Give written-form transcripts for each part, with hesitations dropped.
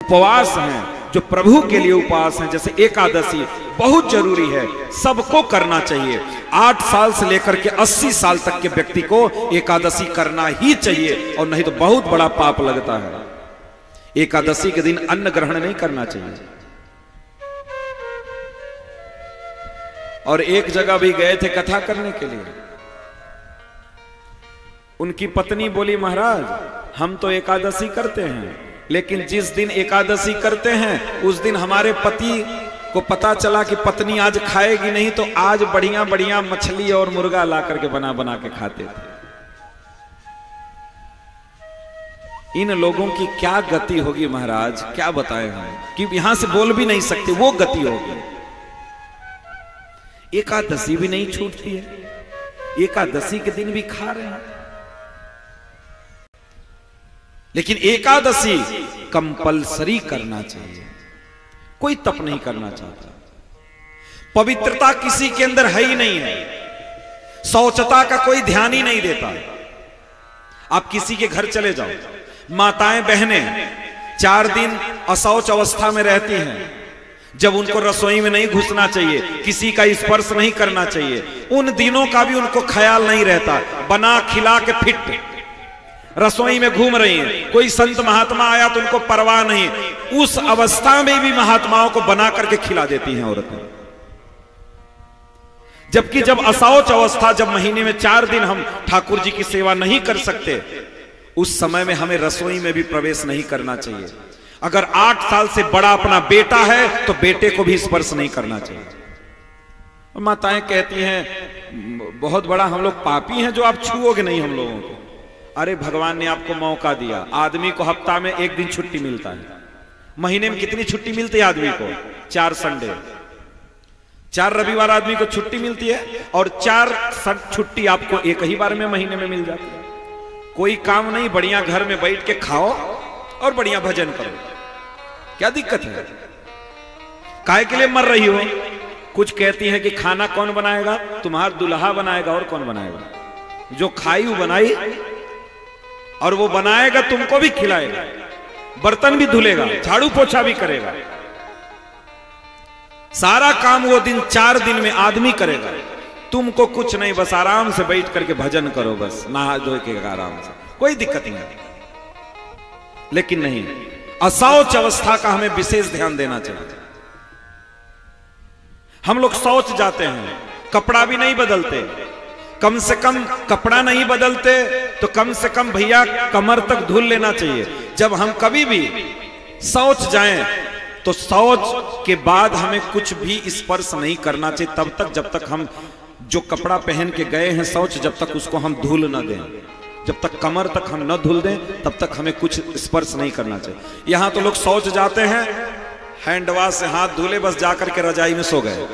उपवास हैं, जो प्रभु के लिए उपवास हैं, जैसे एकादशी बहुत जरूरी है, सबको करना चाहिए। 8 साल से लेकर के 80 साल तक के व्यक्ति को एकादशी करना ही चाहिए, और नहीं तो बहुत बड़ा पाप लगता है। एकादशी के दिन अन्न ग्रहण नहीं करना चाहिए। और एक जगह भी गए थे कथा करने के लिए, उनकी पत्नी बोली, महाराज हम तो एकादशी करते हैं, लेकिन जिस दिन एकादशी करते हैं उस दिन हमारे पति को पता चला कि पत्नी आज खाएगी नहीं, तो आज बढ़िया बढ़िया मछली और मुर्गा ला करके बना बना के खाते थे। इन लोगों की क्या गति होगी महाराज, क्या बताएं हम, कि यहां से बोल भी नहीं सकते, वो गति होगी। एकादशी भी नहीं छूटती है, एकादशी के दिन भी खा रहे हैं। लेकिन एकादशी कंपलसरी करना चाहिए, कोई तप नहीं करना चाहता। पवित्रता किसी के अंदर है ही नहीं है, शौचता का कोई ध्यान ही नहीं देता। आप किसी के घर चले जाओ, माताएं बहनें 4 दिन अशौच अवस्था में रहती हैं, जब उनको रसोई में नहीं घुसना चाहिए, किसी का स्पर्श नहीं करना चाहिए, उन दिनों का भी उनको ख्याल नहीं रहता, बना खिला के फिट रसोई में घूम रही हैं। कोई संत महात्मा आया तो उनको परवाह नहीं, उस अवस्था में भी महात्माओं को बना करके खिला देती हैं औरतें। जबकि जब अशौच अवस्था, जब महीने में 4 दिन हम ठाकुर जी की सेवा नहीं कर सकते, उस समय में हमें रसोई में भी प्रवेश नहीं करना चाहिए। अगर 8 साल से बड़ा अपना बेटा है तो बेटे को भी स्पर्श नहीं करना चाहिए। माताएं कहती हैं बहुत बड़ा हम लोग पापी हैं जो आप छुओगे नहीं हम लोगों को। अरे भगवान ने आपको मौका दिया, आदमी को हफ्ता में 1 दिन छुट्टी मिलता है, महीने में कितनी छुट्टी मिलती है आदमी को? 4 संडे, 4 रविवार आदमी को छुट्टी मिलती है, और 4 छुट्टी आपको एक ही बार में महीने में मिल जाती है। कोई काम नहीं, बढ़िया घर में बैठ के खाओ और बढ़िया भजन करो, क्या दिक्कत है? काहे के लिए मर रही हो? कुछ कहती है कि खाना कौन बनाएगा? तुम्हारा दुल्हा बनाएगा, और कौन बनाएगा? जो खाई वो बनाई, और वो बनाएगा तुमको भी खिलाएगा, बर्तन भी धुलेगा, झाड़ू पोछा भी करेगा, सारा काम वो 4 दिन में आदमी करेगा। तुमको कुछ नहीं, बस आराम से बैठ करके भजन करो, बस नहा धो के आराम से, कोई दिक्कत नहीं। लेकिन नहीं, अशौच अवस्था का हमें विशेष ध्यान देना चाहिए। हम लोग शौच जाते हैं, कपड़ा भी नहीं बदलते, कम से कम कपड़ा नहीं बदलते तो कम से कम भैया कमर तक धुल लेना चाहिए। जब हम कभी भी शौच जाएं तो शौच के बाद हमें कुछ भी स्पर्श नहीं करना चाहिए, तब तक जब तक हम जो कपड़ा पहन के गए हैं शौच, जब तक उसको हम धुल न दें, जब तक कमर तक हम न धुल दें तब तक हमें कुछ स्पर्श नहीं करना चाहिए। यहां तो लोग शौच जाते हैं, हैंड वॉश से हाथ धुले, बस जाकर के रजाई में सो गए,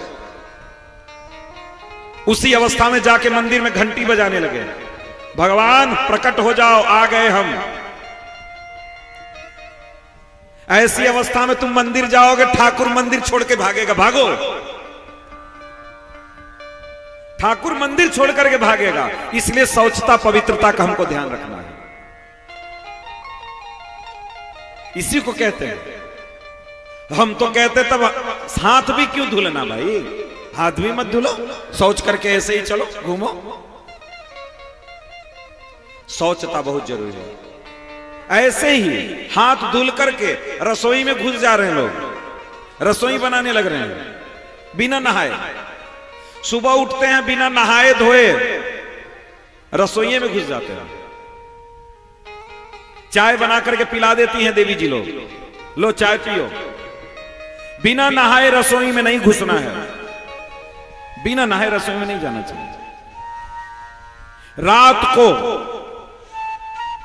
उसी अवस्था में जाके मंदिर में घंटी बजाने लगे, भगवान प्रकट हो जाओ, आ गए हम। ऐसी अवस्था में तुम मंदिर जाओगे, ठाकुर मंदिर छोड़ के भागेगा, भागो, ठाकुर मंदिर छोड़ करके भागेगा। इसलिए शौचता पवित्रता का हमको ध्यान रखना है, इसी को कहते हैं। हम तो कहते तब हाथ भी क्यों धुलना भाई, हाथ भी मत धुलो, शौच करके ऐसे ही चलो घूमो। शौचता बहुत जरूरी है। ऐसे ही हाथ धुल करके रसोई में घुस जा रहे हैं लोग, रसोई बनाने लग रहे हैं बिना नहाए, सुबह उठते हैं बिना नहाए धोए रसोई में घुस जाते हैं, चाय बना करके पिला देती हैं देवी जी लोग, लो चाय पियो। बिना नहाए रसोई में नहीं घुसना है, बिना नहाए रसोई में नहीं जाना चाहिए। रात को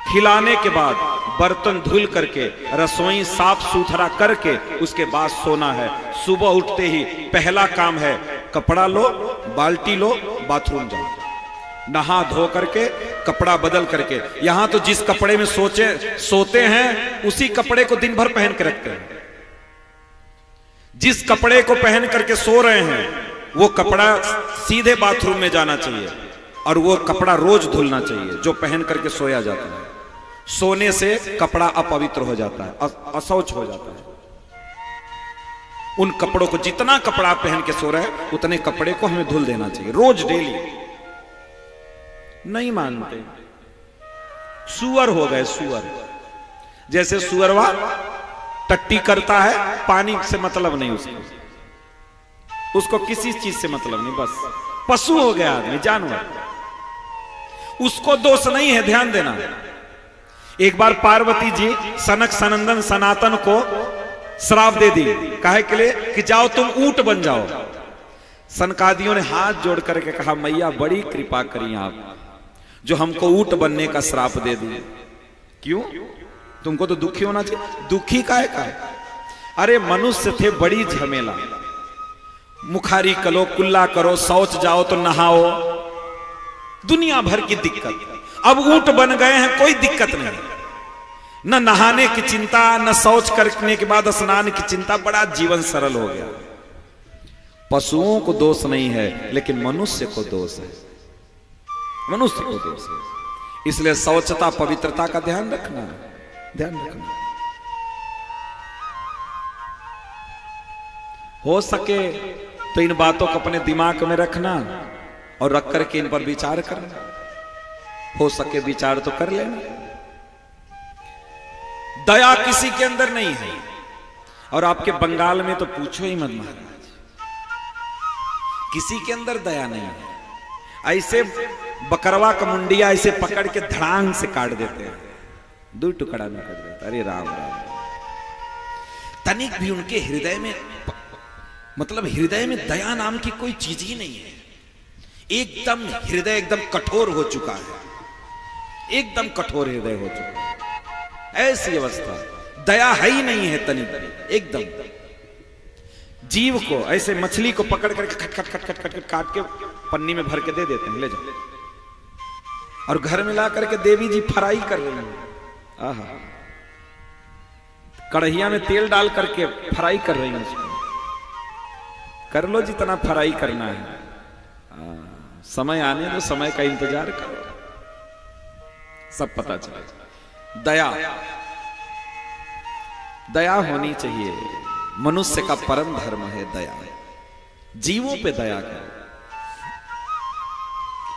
खिलाने के बाद बर्तन धुल करके रसोई साफ सुथरा करके उसके बाद सोना है। सुबह उठते ही पहला काम है कपड़ा लो, बाल्टी लो, बाथरूम जाओ, नहा धो करके कपड़ा बदल करके। यहां तो जिस कपड़े में सोते हैं उसी कपड़े को दिन भर पहन के रखते हैं। जिस कपड़े को पहन करके सो रहे हैं वो कपड़ा सीधे बाथरूम में जाना चाहिए और वो कपड़ा रोज धुलना चाहिए जो पहन करके सोया जाता है। सोने से कपड़ा अपवित्र हो जाता है, अशौच हो जाता है। उन कपड़ों को, जितना कपड़ा पहन के सो रहे हैं उतने कपड़े को हमें धुल देना चाहिए रोज, डेली। नहीं मानते, सुअर हो गए सुअर। जैसे सुअरवा टट्टी करता है, पानी से मतलब नहीं उसको किसी चीज से मतलब नहीं, बस पशु हो गया आदमी, जानवर। उसको दोष नहीं है, ध्यान देना। एक बार पार्वती जी सनक सनंदन सनातन को श्राप दे दी, काहे के लिए कि जाओ तुम ऊंट बन जाओ। सनकादियों ने हाथ जोड़ करके कहा, मैया बड़ी कृपा करी आप, जो हमको ऊंट बनने का श्राप दे दी। क्यों? तुमको तो दुखी होना चाहिए। दुखी काहे का? अरे मनुष्य थे, बड़ी झमेला, मुखारी करो, कुल्ला करो, शौच जाओ तो नहाओ, दुनिया भर की दिक्कत। अब ऊंट बन गए हैं, कोई दिक्कत नहीं, न नहाने की चिंता, न शौच करने के बाद स्नान की चिंता, बड़ा जीवन सरल हो गया। पशुओं को दोष नहीं है, लेकिन मनुष्य को दोष है, मनुष्य को दोष है। इसलिए शौचता, पवित्रता का ध्यान रखना, ध्यान रखना। हो सके तो इन बातों को अपने दिमाग में रखना और रख करके इन पर विचार करना। हो सके विचार तो कर लेना। दया किसी के अंदर नहीं है। और आपके बंगाल में तो पूछो ही मत महाराज, किसी के अंदर दया नहीं है। ऐसे बकरवा का मुंडिया ऐसे पकड़ के धड़ांग से काट देते हैं, दो टुकड़ा में कर देता। अरे राम राम। तनिक भी उनके हृदय में, मतलब हृदय में दया नाम की कोई चीज ही नहीं है। एकदम हृदय एकदम कठोर हो चुका है, एकदम कठोर हृदय हो चुका है। ऐसी अवस्था, दया है ही नहीं है तनिक, एकदम। जीव को ऐसे मछली को पकड़ करके खट खट खट खट खट काट के पन्नी में भर के दे देते हैं, ले जाओ। और घर में ला करके देवी जी फ्राई कर रही हैं, आहा, कढ़ैया में तेल डाल करके फ्राई कर रही हैं उसको। कर लो जितना फ्राई करना है, समय आने दो, समय का इंतजार करो, सब पता चलेगा। दया, दया होनी चाहिए। मनुष्य का परम धर्म है दया, जीवों पे दया करो।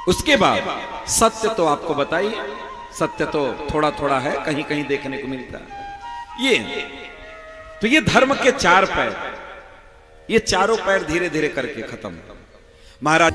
उसके बाद सत्य तो आपको बताइए, सत्य तो थोड़ा थोड़ा है, कहीं कहीं देखने को मिलता है। ये धर्म के चार पैर, ये चारों पैर धीरे धीरे करके खत्म। महाराज